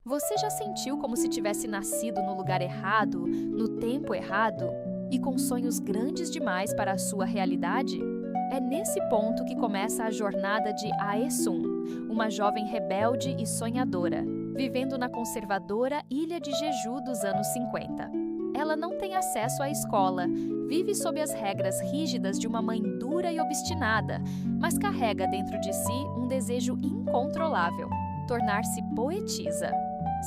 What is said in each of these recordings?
Você já sentiu como se tivesse nascido no lugar errado, no tempo errado e com sonhos grandes demais para a sua realidade? É nesse ponto que começa a jornada de Aesun, uma jovem rebelde e sonhadora, vivendo na conservadora ilha de Jeju dos anos 50. Ela não tem acesso à escola, vive sob as regras rígidas de uma mãe dura e obstinada, mas carrega dentro de si um desejo incontrolável: tornar-se poetisa.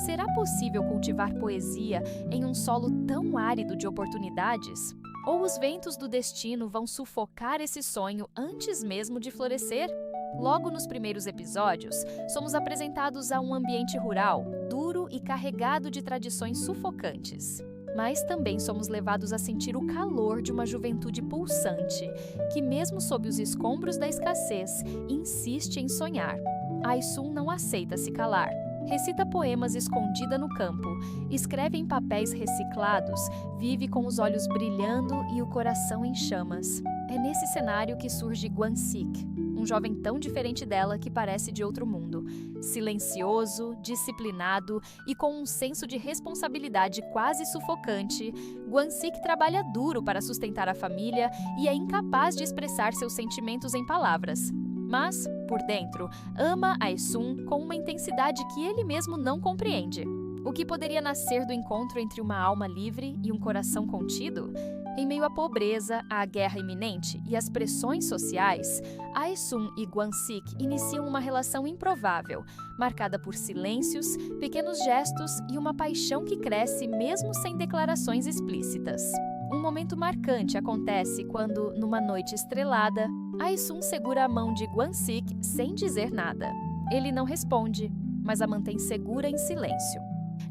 Será possível cultivar poesia em um solo tão árido de oportunidades? Ou os ventos do destino vão sufocar esse sonho antes mesmo de florescer? Logo nos primeiros episódios, somos apresentados a um ambiente rural, duro e carregado de tradições sufocantes. Mas também somos levados a sentir o calor de uma juventude pulsante, que mesmo sob os escombros da escassez, insiste em sonhar. Aesun não aceita se calar. Recita poemas escondida no campo, escreve em papéis reciclados, vive com os olhos brilhando e o coração em chamas. É nesse cenário que surge Gwan-sik, um jovem tão diferente dela que parece de outro mundo. Silencioso, disciplinado e com um senso de responsabilidade quase sufocante, Gwan-sik trabalha duro para sustentar a família e é incapaz de expressar seus sentimentos em palavras. Mas, por dentro, ama Aesun com uma intensidade que ele mesmo não compreende. O que poderia nascer do encontro entre uma alma livre e um coração contido? Em meio à pobreza, à guerra iminente e às pressões sociais, Aesun e Gwan-sik iniciam uma relação improvável, marcada por silêncios, pequenos gestos e uma paixão que cresce mesmo sem declarações explícitas. Um momento marcante acontece quando, numa noite estrelada, Aesun segura a mão de Gwan-sik sem dizer nada. Ele não responde, mas a mantém segura em silêncio.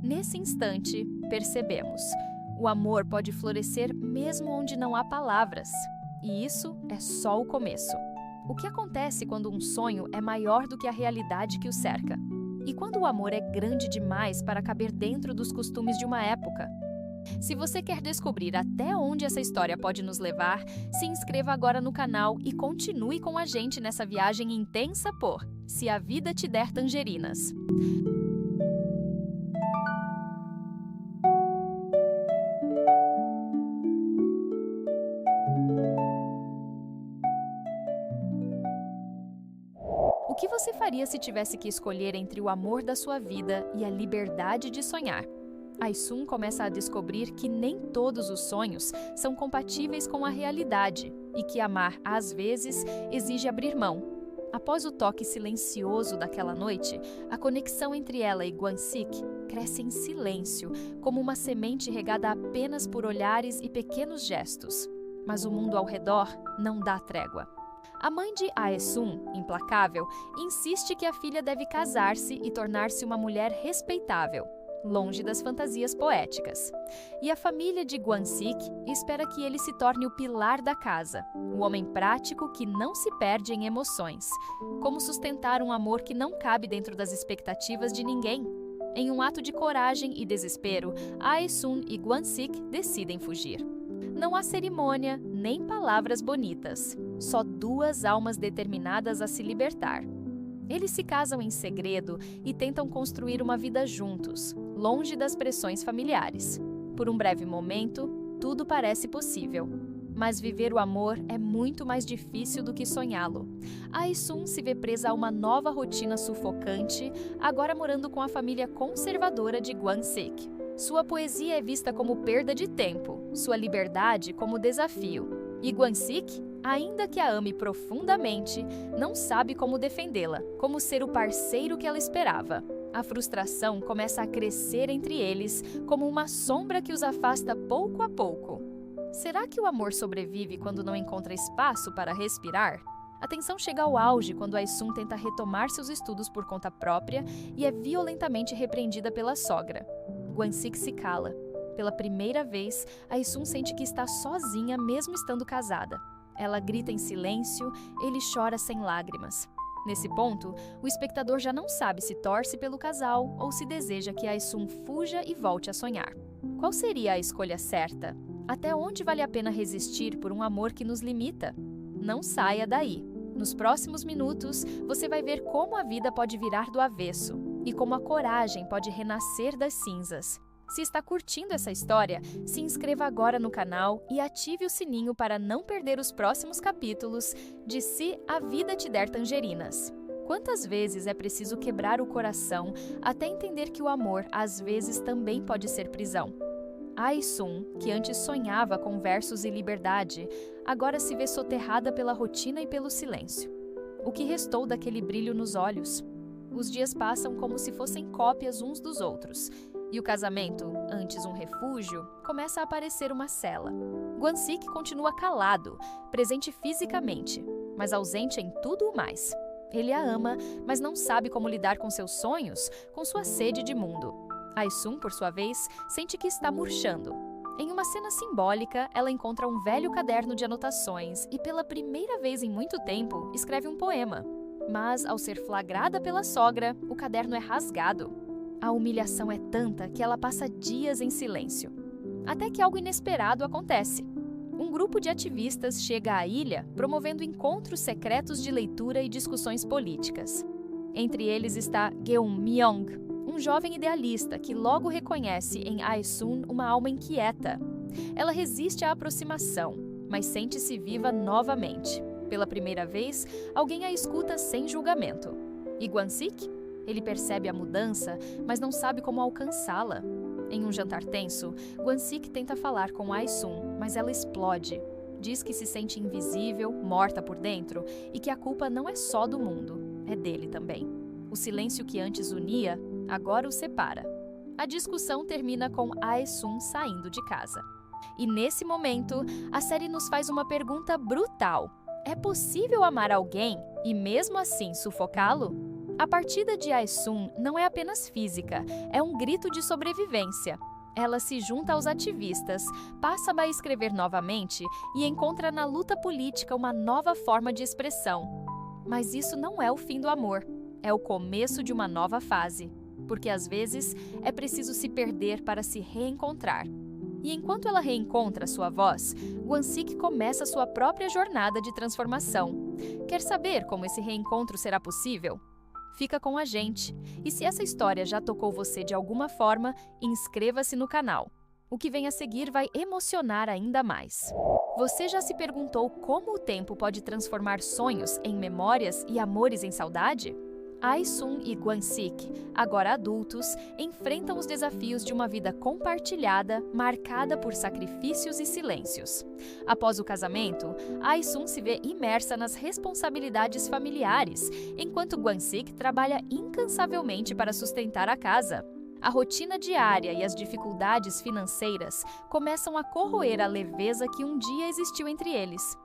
Nesse instante, percebemos: o amor pode florescer mesmo onde não há palavras. E isso é só o começo. O que acontece quando um sonho é maior do que a realidade que o cerca? E quando o amor é grande demais para caber dentro dos costumes de uma época? Se você quer descobrir até onde essa história pode nos levar, se inscreva agora no canal e continue com a gente nessa viagem intensa por Se a Vida Te Der Tangerinas. O que você faria se tivesse que escolher entre o amor da sua vida e a liberdade de sonhar? Aesun começa a descobrir que nem todos os sonhos são compatíveis com a realidade e que amar, às vezes, exige abrir mão. Após o toque silencioso daquela noite, a conexão entre ela e Gwan-sik cresce em silêncio, como uma semente regada apenas por olhares e pequenos gestos. Mas o mundo ao redor não dá trégua. A mãe de Aesun, implacável, insiste que a filha deve casar-se e tornar-se uma mulher respeitável, longe das fantasias poéticas. E a família de Gwan-sik espera que ele se torne o pilar da casa, o homem prático que não se perde em emoções. Como sustentar um amor que não cabe dentro das expectativas de ninguém? Em um ato de coragem e desespero, Aesun e Gwan-sik decidem fugir. Não há cerimônia, nem palavras bonitas, só duas almas determinadas a se libertar. Eles se casam em segredo e tentam construir uma vida juntos, longe das pressões familiares. Por um breve momento, tudo parece possível. Mas viver o amor é muito mais difícil do que sonhá-lo. Aesun se vê presa a uma nova rotina sufocante, agora morando com a família conservadora de Gwan-sik. Sua poesia é vista como perda de tempo, sua liberdade como desafio. E Gwan-sik, ainda que a ame profundamente, não sabe como defendê-la, como ser o parceiro que ela esperava. A frustração começa a crescer entre eles, como uma sombra que os afasta pouco a pouco. Será que o amor sobrevive quando não encontra espaço para respirar? A tensão chega ao auge quando Aesun tenta retomar seus estudos por conta própria e é violentamente repreendida pela sogra. Gwan-sik se cala. Pela primeira vez, Aesun sente que está sozinha mesmo estando casada. Ela grita em silêncio, ele chora sem lágrimas. Nesse ponto, o espectador já não sabe se torce pelo casal ou se deseja que Aesun fuja e volte a sonhar. Qual seria a escolha certa? Até onde vale a pena resistir por um amor que nos limita? Não saia daí. Nos próximos minutos, você vai ver como a vida pode virar do avesso e como a coragem pode renascer das cinzas. Se está curtindo essa história, se inscreva agora no canal e ative o sininho para não perder os próximos capítulos de Se a Vida Te Der Tangerinas. Quantas vezes é preciso quebrar o coração até entender que o amor, às vezes, também pode ser prisão? Ai-sun, que antes sonhava com versos e liberdade, agora se vê soterrada pela rotina e pelo silêncio. O que restou daquele brilho nos olhos? Os dias passam como se fossem cópias uns dos outros, e o casamento, antes um refúgio, começa a aparecer uma cela. Gwansik continua calado, presente fisicamente, mas ausente em tudo o mais. Ele a ama, mas não sabe como lidar com seus sonhos, com sua sede de mundo. Ai-sun, por sua vez, sente que está murchando. Em uma cena simbólica, ela encontra um velho caderno de anotações e, pela primeira vez em muito tempo, escreve um poema. Mas, ao ser flagrada pela sogra, o caderno é rasgado. A humilhação é tanta que ela passa dias em silêncio. Até que algo inesperado acontece. Um grupo de ativistas chega à ilha promovendo encontros secretos de leitura e discussões políticas. Entre eles está Geum-myung, um jovem idealista que logo reconhece em Ai-sun uma alma inquieta. Ela resiste à aproximação, mas sente-se viva novamente. Pela primeira vez, alguém a escuta sem julgamento. E Gwansik? Ele percebe a mudança, mas não sabe como alcançá-la. Em um jantar tenso, Gwansik tenta falar com Ai-sun, mas ela explode. Diz que se sente invisível, morta por dentro, e que a culpa não é só do mundo, é dele também. O silêncio que antes unia, agora o separa. A discussão termina com Ai-sun saindo de casa. E nesse momento, a série nos faz uma pergunta brutal. É possível amar alguém e mesmo assim sufocá-lo? A partida de Ai-sun não é apenas física, é um grito de sobrevivência. Ela se junta aos ativistas, passa a escrever novamente e encontra na luta política uma nova forma de expressão. Mas isso não é o fim do amor, é o começo de uma nova fase. Porque às vezes é preciso se perder para se reencontrar. E enquanto ela reencontra sua voz, Gwansik começa sua própria jornada de transformação. Quer saber como esse reencontro será possível? Fica com a gente. E se essa história já tocou você de alguma forma, inscreva-se no canal. O que vem a seguir vai emocionar ainda mais. Você já se perguntou como o tempo pode transformar sonhos em memórias e amores em saudade? Ai-sun e Gwansik, agora adultos, enfrentam os desafios de uma vida compartilhada, marcada por sacrifícios e silêncios. Após o casamento, Ai-sun se vê imersa nas responsabilidades familiares, enquanto Gwansik trabalha incansavelmente para sustentar a casa. A rotina diária e as dificuldades financeiras começam a corroer a leveza que um dia existiu entre eles.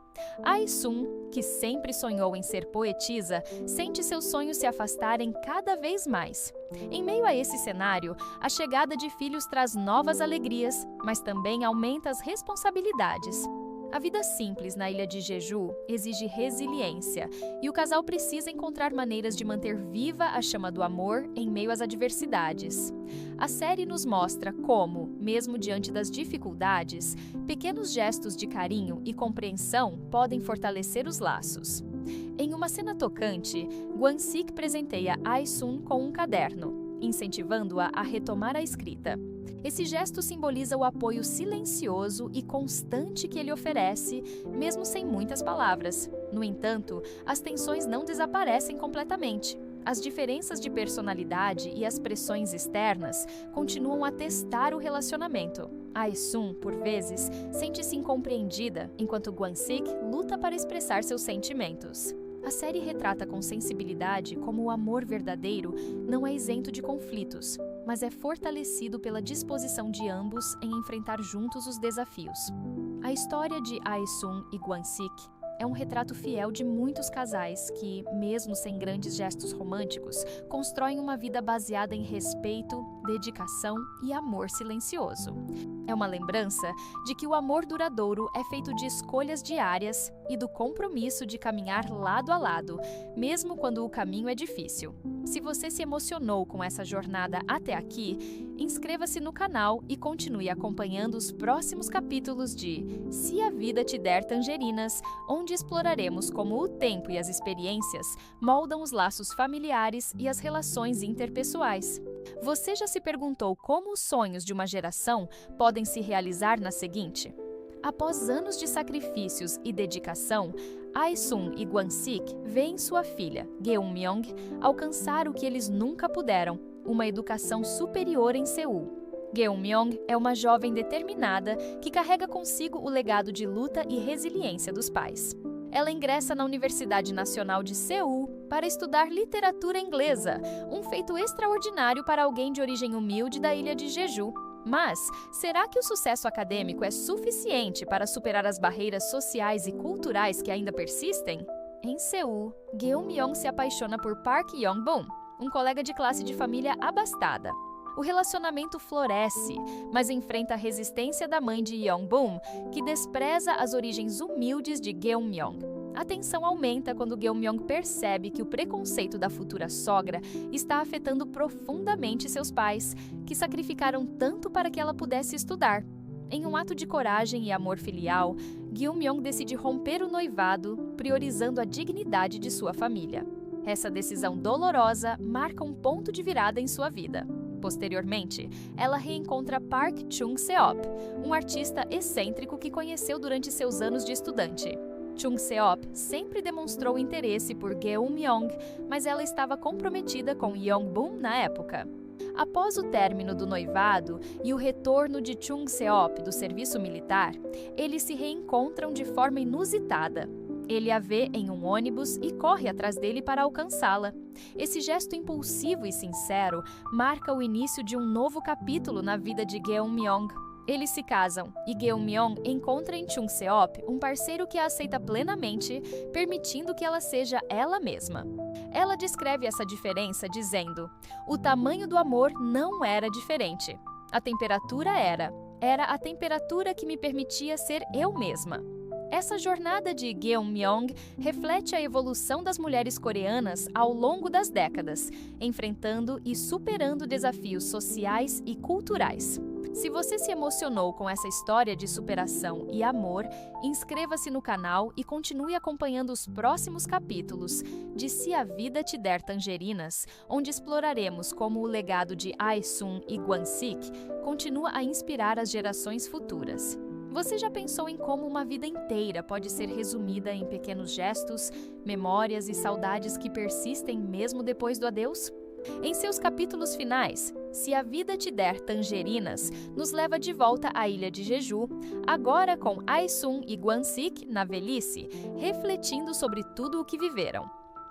Ai-sun, que sempre sonhou em ser poetisa, sente seus sonhos se afastarem cada vez mais. Em meio a esse cenário, a chegada de filhos traz novas alegrias, mas também aumenta as responsabilidades. A vida simples na ilha de Jeju exige resiliência, e o casal precisa encontrar maneiras de manter viva a chama do amor em meio às adversidades. A série nos mostra como, mesmo diante das dificuldades, pequenos gestos de carinho e compreensão podem fortalecer os laços. Em uma cena tocante, Gwansik presenteia Ai-sun com um caderno, incentivando-a a retomar a escrita. Esse gesto simboliza o apoio silencioso e constante que ele oferece, mesmo sem muitas palavras. No entanto, as tensões não desaparecem completamente. As diferenças de personalidade e as pressões externas continuam a testar o relacionamento. Ai-sun, por vezes, sente-se incompreendida, enquanto Gwansik luta para expressar seus sentimentos. A série retrata com sensibilidade como o amor verdadeiro não é isento de conflitos, mas é fortalecido pela disposição de ambos em enfrentar juntos os desafios. A história de Ai-sun e Gwansik é um retrato fiel de muitos casais que, mesmo sem grandes gestos românticos, constroem uma vida baseada em respeito, dedicação e amor silencioso. É uma lembrança de que o amor duradouro é feito de escolhas diárias e do compromisso de caminhar lado a lado, mesmo quando o caminho é difícil. Se você se emocionou com essa jornada até aqui, inscreva-se no canal e continue acompanhando os próximos capítulos de Se a Vida Te Der Tangerinas, onde exploraremos como o tempo e as experiências moldam os laços familiares e as relações interpessoais. Você já se perguntou como os sonhos de uma geração podem se realizar na seguinte? Após anos de sacrifícios e dedicação, Ae-sun e Gwan-sik veem sua filha, Geum-myung, alcançar o que eles nunca puderam, uma educação superior em Seul. Geum-myung é uma jovem determinada que carrega consigo o legado de luta e resiliência dos pais. Ela ingressa na Universidade Nacional de Seul para estudar literatura inglesa, um feito extraordinário para alguém de origem humilde da ilha de Jeju. Mas, será que o sucesso acadêmico é suficiente para superar as barreiras sociais e culturais que ainda persistem? Em Seul, Geum-myung se apaixona por Park Yong-bum, um colega de classe de família abastada. O relacionamento floresce, mas enfrenta a resistência da mãe de Yong-bum, que despreza as origens humildes de Geum-myung. A tensão aumenta quando Geum-myung percebe que o preconceito da futura sogra está afetando profundamente seus pais, que sacrificaram tanto para que ela pudesse estudar. Em um ato de coragem e amor filial, Geum-myung decide romper o noivado, priorizando a dignidade de sua família. Essa decisão dolorosa marca um ponto de virada em sua vida. Posteriormente, ela reencontra Park Chung-seop, um artista excêntrico que conheceu durante seus anos de estudante. Chung-seop sempre demonstrou interesse por Geum-myung, mas ela estava comprometida com Yong-bum na época. Após o término do noivado e o retorno de Chung-seop do serviço militar, eles se reencontram de forma inusitada. Ele a vê em um ônibus e corre atrás dele para alcançá-la. Esse gesto impulsivo e sincero marca o início de um novo capítulo na vida de Geum-myung. Eles se casam e Geum-myung encontra em Chung-seop um parceiro que a aceita plenamente, permitindo que ela seja ela mesma. Ela descreve essa diferença dizendo: "O tamanho do amor não era diferente. A temperatura era a temperatura que me permitia ser eu mesma." Essa jornada de Geum-myung reflete a evolução das mulheres coreanas ao longo das décadas, enfrentando e superando desafios sociais e culturais. Se você se emocionou com essa história de superação e amor, inscreva-se no canal e continue acompanhando os próximos capítulos de Se a Vida Te Der Tangerinas, onde exploraremos como o legado de Ae-sun e Gwan-sik continua a inspirar as gerações futuras. Você já pensou em como uma vida inteira pode ser resumida em pequenos gestos, memórias e saudades que persistem mesmo depois do adeus? Em seus capítulos finais, Se a Vida Te Der Tangerinas nos leva de volta à ilha de Jeju, agora com Ae-sun e Gwan-sik na velhice, refletindo sobre tudo o que viveram.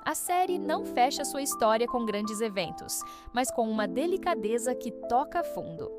A série não fecha sua história com grandes eventos, mas com uma delicadeza que toca fundo.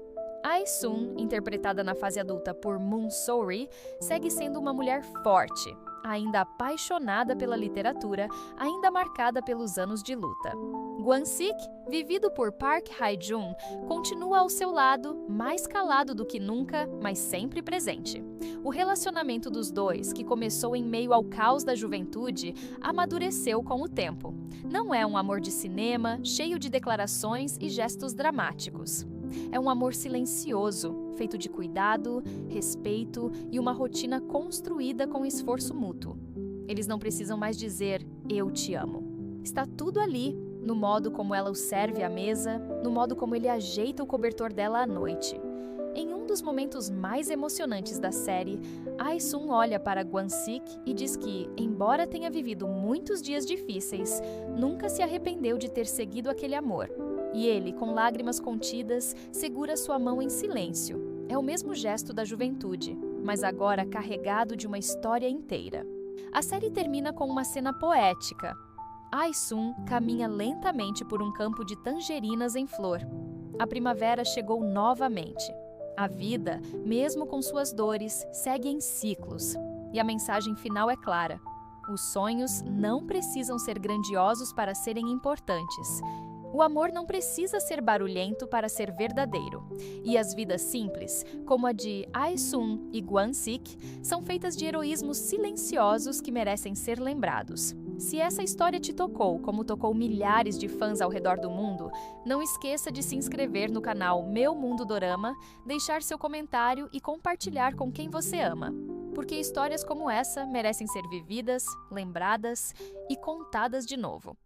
Ae-sun, interpretada na fase adulta por Moon So-ri, segue sendo uma mulher forte, ainda apaixonada pela literatura, ainda marcada pelos anos de luta. Gwan-sik, vivido por Park Hae-jun, continua ao seu lado, mais calado do que nunca, mas sempre presente. O relacionamento dos dois, que começou em meio ao caos da juventude, amadureceu com o tempo. Não é um amor de cinema, cheio de declarações e gestos dramáticos. É um amor silencioso, feito de cuidado, respeito e uma rotina construída com esforço mútuo. Eles não precisam mais dizer "eu te amo". Está tudo ali, no modo como ela o serve à mesa, no modo como ele ajeita o cobertor dela à noite. Em um dos momentos mais emocionantes da série, Ae-sun olha para Gwan-sik e diz que, embora tenha vivido muitos dias difíceis, nunca se arrependeu de ter seguido aquele amor. E ele, com lágrimas contidas, segura sua mão em silêncio. É o mesmo gesto da juventude, mas agora carregado de uma história inteira. A série termina com uma cena poética. Ae-sun caminha lentamente por um campo de tangerinas em flor. A primavera chegou novamente. A vida, mesmo com suas dores, segue em ciclos. E a mensagem final é clara: os sonhos não precisam ser grandiosos para serem importantes. O amor não precisa ser barulhento para ser verdadeiro. E as vidas simples, como a de Ae-sun e Gwan-sik, são feitas de heroísmos silenciosos que merecem ser lembrados. Se essa história te tocou, como tocou milhares de fãs ao redor do mundo, não esqueça de se inscrever no canal Meu Mundo Dorama, deixar seu comentário e compartilhar com quem você ama. Porque histórias como essa merecem ser vividas, lembradas e contadas de novo.